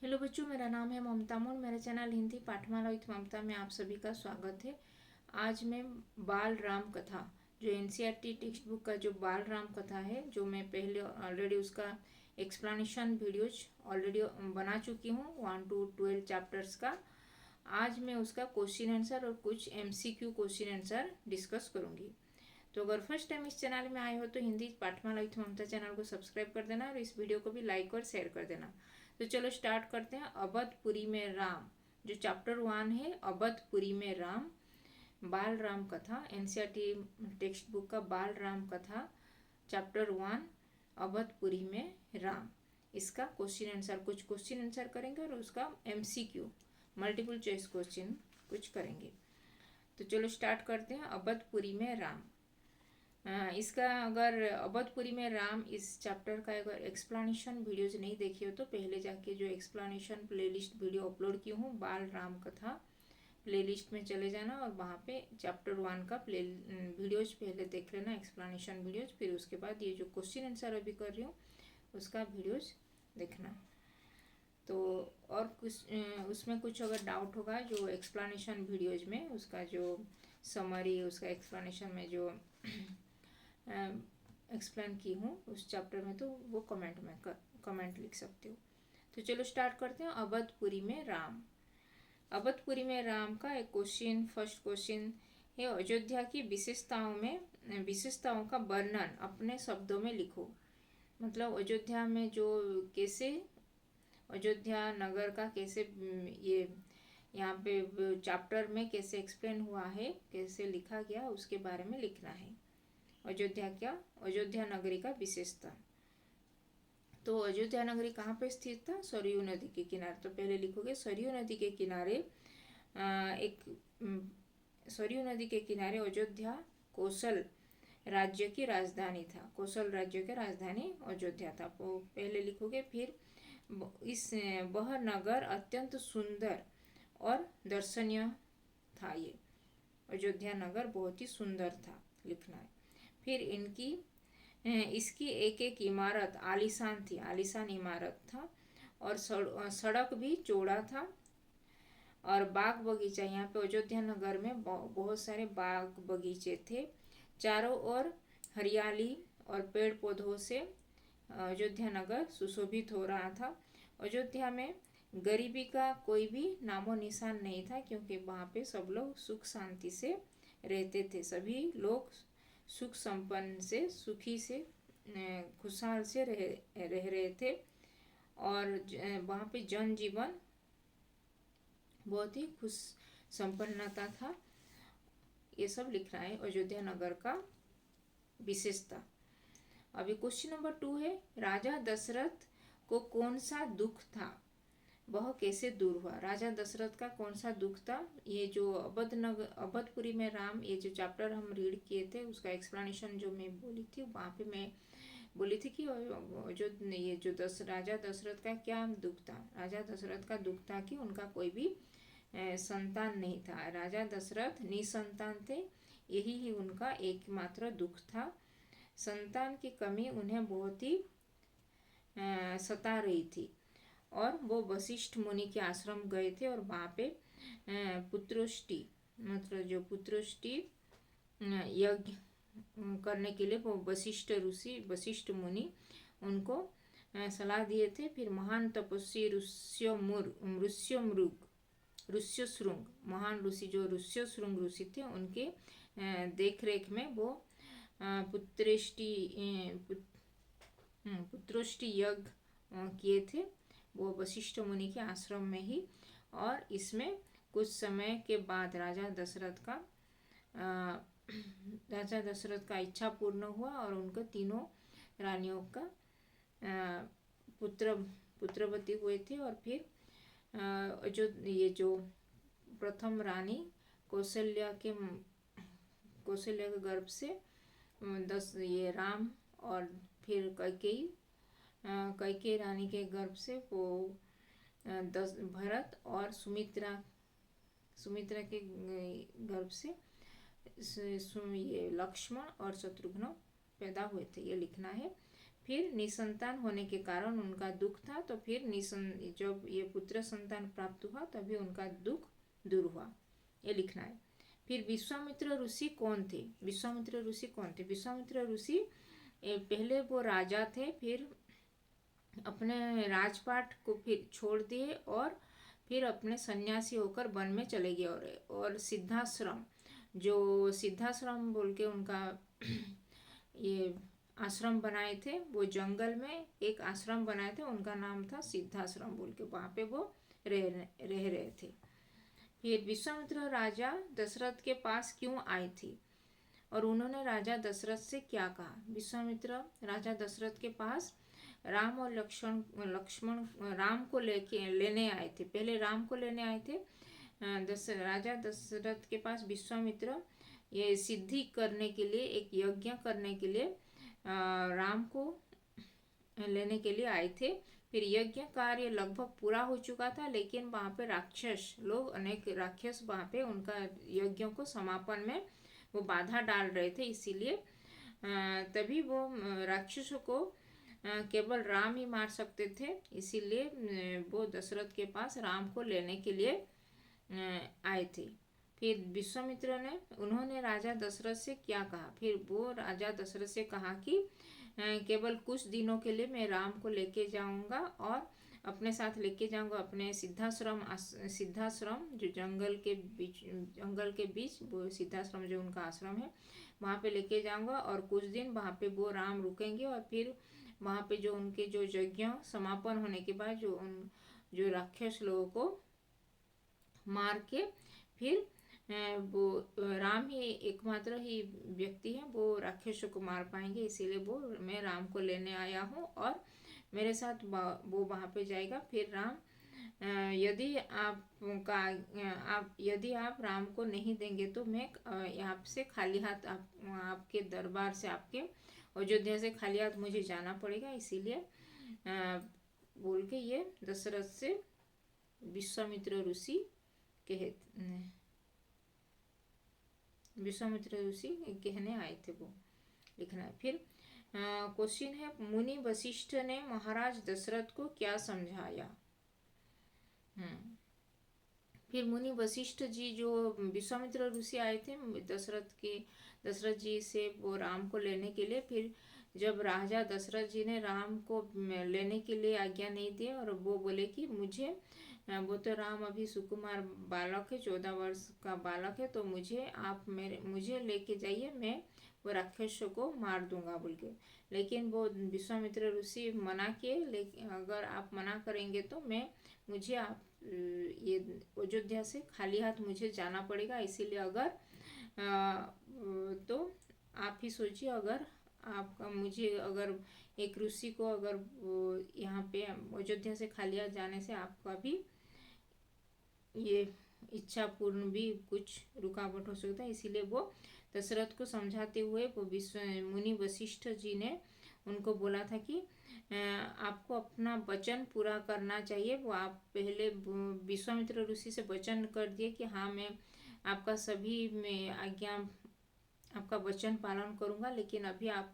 Hello बच्चों, मेरा नाम है ममता मोन। मेरे चैनल हिंदी पाठमाला विथ ममता में आप सभी का स्वागत है। आज मैं बाल राम कथा, जो एनसीईआरटी टेक्स्ट बुक का जो बाल राम कथा है, जो मैं पहले ऑलरेडी उसका एक्सप्लेनेशन वीडियोज ऑलरेडी बना चुकी हूँ 1 to 12 चैप्टर्स का। आज मैं उसका क्वेश्चन आंसर और कुछ MCQ क्वेश्चन आंसर डिस्कस करूँगी। तो अगर फर्स्ट टाइम इस चैनल में आए हो तो हिंदी पाठमाला विथ ममता चैनल को सब्सक्राइब कर देना और इस वीडियो को भी लाइक और शेयर कर देना। तो चलो स्टार्ट करते हैं। अवधपुरी में राम, जो चैप्टर 1 है, अवधपुरी में राम, बाल राम कथा, एनसीईआरटी टेक्स्ट बुक का बाल राम कथा चैप्टर 1, अवधपुरी में राम। इसका क्वेश्चन आंसर, कुछ क्वेश्चन आंसर करेंगे और उसका MCQ मल्टीपल चॉइस क्वेश्चन कुछ करेंगे। तो चलो स्टार्ट करते हैं। अवधपुरी में राम, इसका अगर अवधपुरी में राम इस चैप्टर का अगर एक्सप्लेनेशन वीडियोज नहीं देखी हो तो पहले जाके जो एक्सप्लेनेशन प्लेलिस्ट वीडियो अपलोड की हूँ बाल राम कथा प्लेलिस्ट में चले जाना और वहाँ पे चैप्टर 1 का वीडियोज पहले देख लेना, एक्सप्लेनेशन वीडियोज। फिर उसके बाद ये जो क्वेश्चन आंसर अभी कर रही हूँ उसका वीडियोज देखना। तो और कुछ उसमें कुछ अगर डाउट होगा जो एक्सप्लेनेशन वीडियोज में, उसका जो समरी, उसका एक्सप्लेनेशन में जो एक्सप्लेन की हूँ उस चैप्टर में, तो वो कमेंट लिख सकते हो। तो चलो स्टार्ट करते हैं। अवधपुरी में राम। अवधपुरी में राम का एक क्वेश्चन, फर्स्ट क्वेश्चन है, अयोध्या की विशेषताओं का वर्णन अपने शब्दों में लिखो। मतलब अयोध्या में जो कैसे अयोध्या नगर का कैसे ये यहाँ पे चैप्टर में कैसे एक्सप्लेन हुआ है, कैसे लिखा गया, उसके बारे में लिखना है। अयोध्या नगरी का विशेषता। तो अयोध्या नगरी कहाँ पे स्थित था? सरयू नदी के किनारे। तो पहले लिखोगे सरयू नदी के किनारे सरयू नदी के किनारे अयोध्या कौशल राज्य की राजधानी था। कौशल राज्य की राजधानी अयोध्या था। वो पहले लिखोगे। फिर वह नगर अत्यंत सुंदर और दर्शनीय था। ये अयोध्या नगर बहुत ही सुंदर था, लिखना है। फिर इसकी एक एक इमारत आलीशान थी, आलीशान इमारत था, और सड़क भी चौड़ा था, और बाग बगीचा, यहाँ पे अयोध्या नगर में बहुत सारे बाग बगीचे थे। चारों ओर हरियाली और पेड़ पौधों से अयोध्या नगर सुशोभित हो रहा था। अयोध्या में गरीबी का कोई भी नामो निशान नहीं था, क्योंकि वहाँ पे सब लोग सुख शांति से रहते थे। सभी लोग सुख संपन्न से, सुखी से, खुशहाल से रह रहे थे, और वहाँ पे जनजीवन बहुत ही खुश संपन्नता था। ये सब लिखना है अयोध्या नगर का विशेषता। अभी क्वेश्चन नंबर 2 है, राजा दशरथ को कौन सा दुख था, वह कैसे दूर हुआ? राजा दशरथ का कौन सा दुख था? ये जो अवधपुरी में राम, ये जो चैप्टर हम रीड किए थे उसका एक्सप्लेनेशन जो मैं बोली थी, वहाँ पे मैं बोली थी कि राजा दशरथ का क्या दुख था। राजा दशरथ का दुख था कि उनका कोई भी संतान नहीं था। राजा दशरथ निसंतान थे, यही ही उनका एकमात्र दुख था। संतान की कमी उन्हें बहुत ही सता रही थी, और वो वशिष्ठ मुनि के आश्रम गए थे, और वहाँ पे पुत्रोष्टि, मतलब जो पुत्रोष्टि यज्ञ करने के लिए वो वशिष्ठ मुनि उनको सलाह दिए थे। फिर महान तपस्वी ऋष्यशृंग, महान ऋषि जो ऋष्यशृंग ऋषि थे, उनके देख रेख में वो पुत्रोष्टि यज्ञ किए थे, वो वशिष्ठ मुनि के आश्रम में ही। और इसमें कुछ समय के बाद राजा दशरथ का इच्छा पूर्ण हुआ, और उनको तीनों रानियों का पुत्रवती हुए थे। और फिर ये जो प्रथम रानी कौशल्या के गर्भ से 10 ये राम, और फिर कैकेयी रानी के गर्भ से वो 10 भरत, और सुमित्रा के गर्भ से ये लक्ष्मण और शत्रुघ्न पैदा हुए थे। ये लिखना है। फिर निसंतान होने के कारण उनका दुख था, तो फिर जब ये पुत्र संतान प्राप्त हुआ तभी उनका दुख दूर हुआ, ये लिखना है। फिर विश्वामित्र ऋषि कौन थे? विश्वामित्र ऋषि कौन थे? विश्वामित्र ऋषि पहले वो राजा थे, फिर अपने राजपाट को फिर छोड़ दिए और फिर अपने सन्यासी होकर वन में चले गए। और सिद्धाश्रम, जो सिद्धाश्रम बोल के उनका ये आश्रम बनाए थे, वो जंगल में एक आश्रम बनाए थे, उनका नाम था सिद्धाश्रम बोल के, वहाँ पे वो रह रहे थे। फिर विश्वामित्र राजा दशरथ के पास क्यों आई थी और उन्होंने राजा दशरथ से क्या कहा? विश्वामित्र राजा दशरथ के पास राम और लक्ष्मण राम को लेने आए थे। पहले राम को लेने आए थे। राजा दशरथ के पास विश्वामित्र ये सिद्धि करने के लिए, एक यज्ञ करने के लिए राम को लेने के लिए आए थे। फिर यज्ञ कार्य लगभग पूरा हो चुका था, लेकिन वहाँ पे राक्षस लोग, अनेक राक्षस वहाँ पे उनका यज्ञों को समापन में वो बाधा डाल रहे थे। इसीलिए तभी वो राक्षसों को केवल राम ही मार सकते थे। इसीलिए वो दशरथ के पास राम को लेने के लिए आए थे। फिर विश्वामित्र ने उन्होंने राजा दशरथ से क्या कहा? फिर वो राजा दशरथ से कहा कि केवल कुछ दिनों के लिए मैं राम को लेके जाऊंगा और अपने साथ लेके जाऊंगा अपने सिद्धाश्रम जो जंगल के बीच वो सिद्धाश्रम जो उनका आश्रम है, वहाँ पे लेके जाऊंगा और कुछ दिन वहाँ पे वो राम रुकेंगे और फिर वहाँ पे जो उनके जो यज्ञ समापन होने के बाद जो राक्षस लोगों को मार के फिर वो राम ही एकमात्र ही व्यक्ति है वो राक्षसों को मार पाएंगे। इसीलिए वो मैं राम को लेने आया हूँ और मेरे साथ वो वहाँ पे जाएगा। फिर राम यदि आप राम को नहीं देंगे तो मैं आपसे खाली हाथ आपके दरबार से, आपके अयोध्या से खाली हाथ मुझे जाना पड़ेगा। इसीलिए बोल के ये दशरथ से विश्वामित्र ऋषि कहने आए थे, वो लिखना है। फिर क्वेश्चन है, मुनि वशिष्ठ ने महाराज दशरथ को क्या समझाया? फिर मुनि वशिष्ठ जी जो विश्वामित्र ऋषि आए थे दशरथ जी से वो राम को लेने के लिए, फिर जब राजा दशरथ जी ने राम को लेने के लिए आज्ञा नहीं दी और वो बोले कि वो तो राम अभी सुकुमार बालक है, 14 वर्ष का बालक है, तो मुझे लेके जाइए, मैं वो राक्षसों को मार दूंगा बोल के। लेकिन वो विश्वामित्र ऋषि मना किए, लेकिन अगर आप मना करेंगे तो मुझे आप ये अयोध्या से खाली हाथ मुझे जाना पड़ेगा। इसीलिए अगर तो आप ही सोचिए, अगर आपका मुझे अगर एक ऋषि को अगर यहाँ पे अयोध्या से खाली हाथ जाने से आपका भी ये इच्छा पूर्ण भी कुछ रुकावट हो सकता है। इसीलिए वो दशरथ को समझाते हुए वो मुनि वशिष्ठ जी ने उनको बोला था कि आपको अपना वचन पूरा करना चाहिए। वो आप पहले विश्वामित्र ऋषि से वचन कर दिए कि हाँ मैं आपका सभी में आज्ञा, आपका वचन पालन करूँगा, लेकिन अभी आप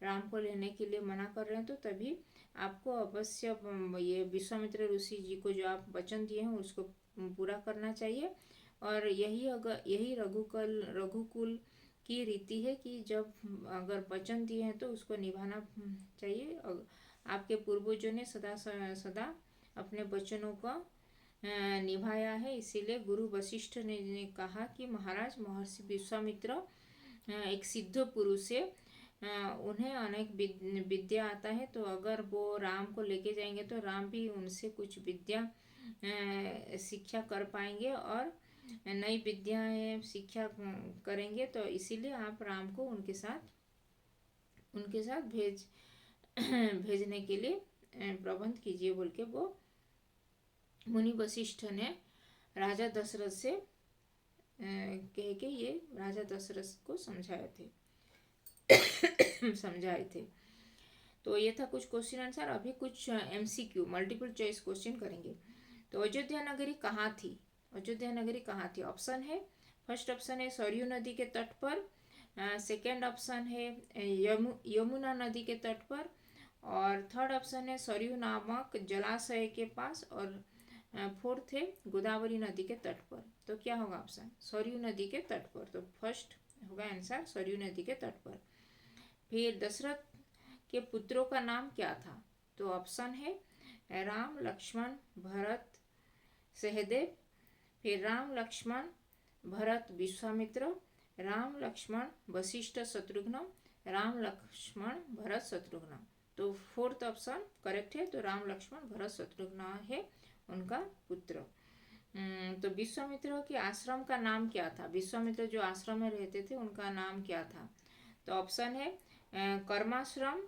राम को लेने के लिए मना कर रहे हैं, तो तभी आपको अवश्य ये विश्वामित्र ऋषि जी को जो आप वचन दिए हैं उसको पूरा करना चाहिए। और यही रघुकुल की रीति है कि जब अगर वचन दिए हैं तो उसको निभाना चाहिए। आपके पूर्वजों ने सदा अपने वचनों को निभाया है। इसीलिए गुरु वशिष्ठ ने कहा कि महाराज महर्षि विश्वामित्र एक सिद्ध पुरुष है, उन्हें अनेक विद्या आता है, तो अगर वो राम को लेके जाएंगे तो राम भी उनसे कुछ विद्या शिक्षा कर पाएंगे और नई विद्याएं शिक्षा करेंगे। तो इसीलिए आप राम को उनके साथ भेजने के लिए प्रबंध कीजिए बोल के वो मुनि वशिष्ठ ने राजा दशरथ से कह के ये राजा दशरथ को समझाए थे। तो ये था कुछ क्वेश्चन आंसर। अभी कुछ MCQ मल्टीपल चॉइस क्वेश्चन करेंगे। तो अयोध्या नगरी कहाँ थी? अयोध्या नगरी कहाँ थी? ऑप्शन है, फर्स्ट ऑप्शन है सरयू नदी के तट पर, सेकेंड ऑप्शन है यमुना नदी के तट पर, और थर्ड ऑप्शन है सरयू नामक जलाशय के पास, और फोर्थ है गोदावरी नदी के तट पर। तो क्या होगा ऑप्शन? सरयू नदी के तट पर। तो फर्स्ट होगा आंसर सरयू नदी के तट पर। फिर दशरथ के पुत्रों का नाम क्या था? तो ऑप्शन है राम, लक्ष्मण, भरत, सहदेव। फिर राम, लक्ष्मण, भरत, विश्वामित्र, राम, लक्ष्मण, वशिष्ठ, शत्रुघ्न, राम, लक्ष्मण, भरत, शत्रुघ्न। तो फोर्थ ऑप्शन करेक्ट है। तो राम, लक्ष्मण, भरत, शत्रुघ्न है उनका पुत्र। तो विश्वामित्र के आश्रम का नाम क्या था? विश्वामित्र जो आश्रम में रहते थे उनका नाम क्या था? तो ऑप्शन है कर्माश्रम,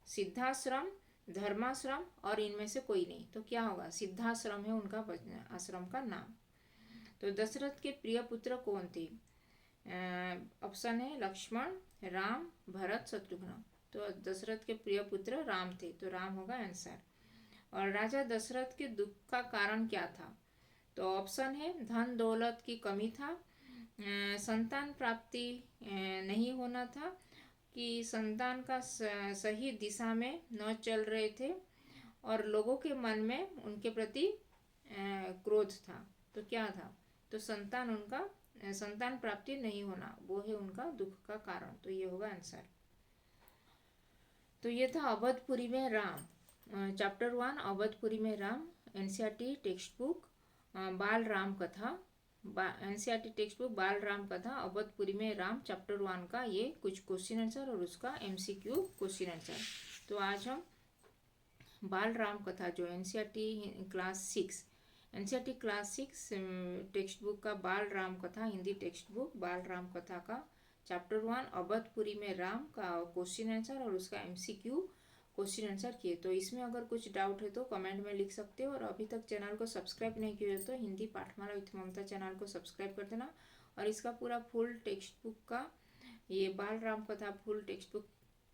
सिद्धाश्रम, धर्माश्रम और इनमें से कोई नहीं। तो क्या होगा? सिद्धाश्रम है उनका आश्रम का नाम। तो दशरथ के प्रिय पुत्र कौन थे? ऑप्शन है लक्ष्मण, राम, भरत, शत्रुघ्न। तो दशरथ के प्रिय पुत्र राम थे। तो राम होगा आंसर। और राजा दशरथ के दुख का कारण क्या था? तो ऑप्शन है धन दौलत की कमी था, संतान प्राप्ति नहीं होना था, कि संतान का सही दिशा में न चल रहे थे, और लोगों के मन में उनके प्रति क्रोध था। तो क्या था? तो संतान प्राप्ति नहीं होना, वो है उनका दुख का कारण। तो ये होगा आंसर। तो ये था अवधपुरी में राम, चैप्टर 1 अवधपुरी में राम, एनसीईआरटी टेक्स्ट बुक बाल राम कथा, एनसीईआरटी टेक्स्ट बुक बाल राम कथा अवधपुरी में राम चैप्टर 1 का ये कुछ क्वेश्चन आंसर और उसका एमसीक्यू क्वेश्चन आंसर। तो आज हम बाल राम कथा जो एनसीईआरटी क्लास 6 टेक्स्ट बुक का बाल राम कथा हिंदी टेक्स्ट बुक बाल राम कथा का चैप्टर 1 अवधपुरी में राम का क्वेश्चन आंसर और उसका एमसीक्यू क्वेश्चन आंसर किए। तो इसमें अगर कुछ डाउट है तो कमेंट में लिख सकते हो, और अभी तक चैनल को सब्सक्राइब नहीं किया तो हिंदी पाठमाला विथ ममता चैनल को सब्सक्राइब कर देना। और इसका पूरा फुल टेक्स्ट बुक का ये Bal Ram Katha full textbook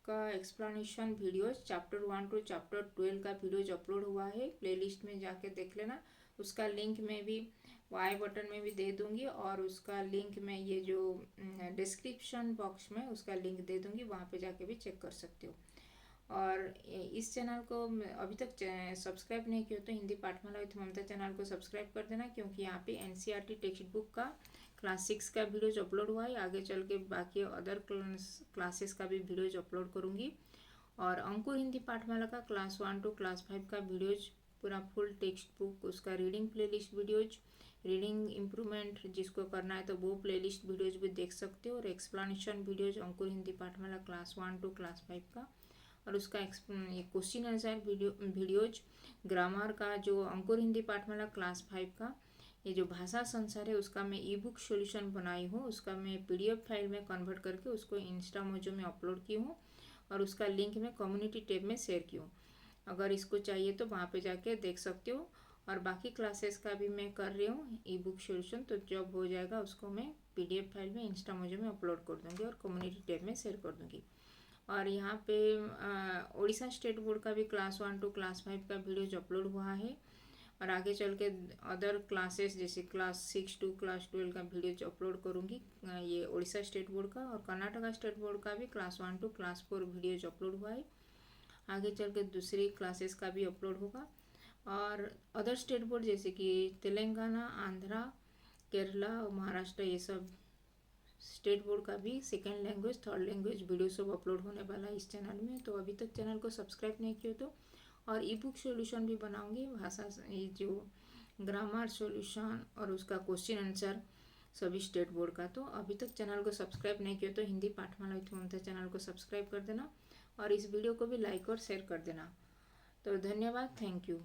का explanation videos chapter 1 to chapter 12 का वीडियोज अपलोड हुआ है, प्लेलिस्ट में जाके देख लेना। उसका लिंक में भी वाई बटन में भी दे दूंगी, और उसका लिंक में ये जो डिस्क्रिप्शन बॉक्स में उसका लिंक दे दूंगी, वहाँ पे जाके भी चेक कर सकते हो। और इस चैनल को अभी तक सब्सक्राइब नहीं किया तो हिंदी पाठमाला विथ ममता चैनल को सब्सक्राइब कर देना, क्योंकि यहाँ पे एनसीईआरटी टेक्स्ट बुक का क्लास 6 का वीडियोज अपलोड हुआ है। आगे चल के बाकी अदर क्लासेस का भी वीडियोज अपलोड करूँगी। और अंकुर हिंदी पाठमाला का क्लास 1 टू क्लास 5 का वीडियोज पूरा फुल टेक्स्ट बुक उसका reading playlist videos, reading improvement जिसको करना है तो वो प्लेलिस्ट वीडियोज भी देख सकते हो, और explanation videos Ankur Hindi Pathmala class 1 to class 5 का, और उसका ये क्वेश्चन आंसर वीडियोज ग्रामर का जो अंकुर हिंदी पाठमाला क्लास 5 का ये जो भाषा संसार है उसका मैं ई बुक सोल्यूशन बनाई हूँ, उसका मैं पीडीएफ फाइल में कन्वर्ट करके उसको इंस्टा मोजो में अपलोड की हूँ, और उसका लिंक मैं कम्युनिटी टैब में शेयर की हूँ। अगर इसको चाहिए तो वहाँ पे जाके देख सकते हो। और बाकी क्लासेस का भी मैं कर रही हूँ ई बुक सोल्यूशन, तो जब हो जाएगा उसको मैं पीडीएफ फाइल में इंस्टा मोजो में अपलोड कर दूँगी और कम्युनिटी टैब में शेयर कर दूँगी। और यहाँ पे उड़ीसा स्टेट बोर्ड का भी क्लास 1 टू क्लास 5 का वीडियोज अपलोड हुआ है, और आगे चल के अदर क्लासेस जैसे क्लास 6 टू क्लास 12 का वीडियोज अपलोड करूँगी ये उड़ीसा स्टेट बोर्ड का, और कर्नाटका स्टेट बोर्ड का भी class 1 to class 4 videos upload हुआ है। आगे चल के दूसरी क्लासेस का भी अपलोड होगा। और अदर स्टेट बोर्ड जैसे कि तेलंगाना, आंध्रा, केरला और महाराष्ट्र ये सब स्टेट बोर्ड का भी second language third language video सब अपलोड होने वाला है इस चैनल में। तो अभी तक चैनल को सब्सक्राइब नहीं किया तो, और ई बुक सोल्यूशन भी बनाऊंगी भाषा ये जो ग्रामर सोल्यूशन और उसका क्वेश्चन आंसर सभी स्टेट बोर्ड का। तो अभी तक चैनल को सब्सक्राइब नहीं किया तो हिंदी पाठमाला विथ ममता चैनल को सब्सक्राइब कर देना, और इस वीडियो को भी लाइक और शेयर कर देना। तो धन्यवाद, थैंक यू।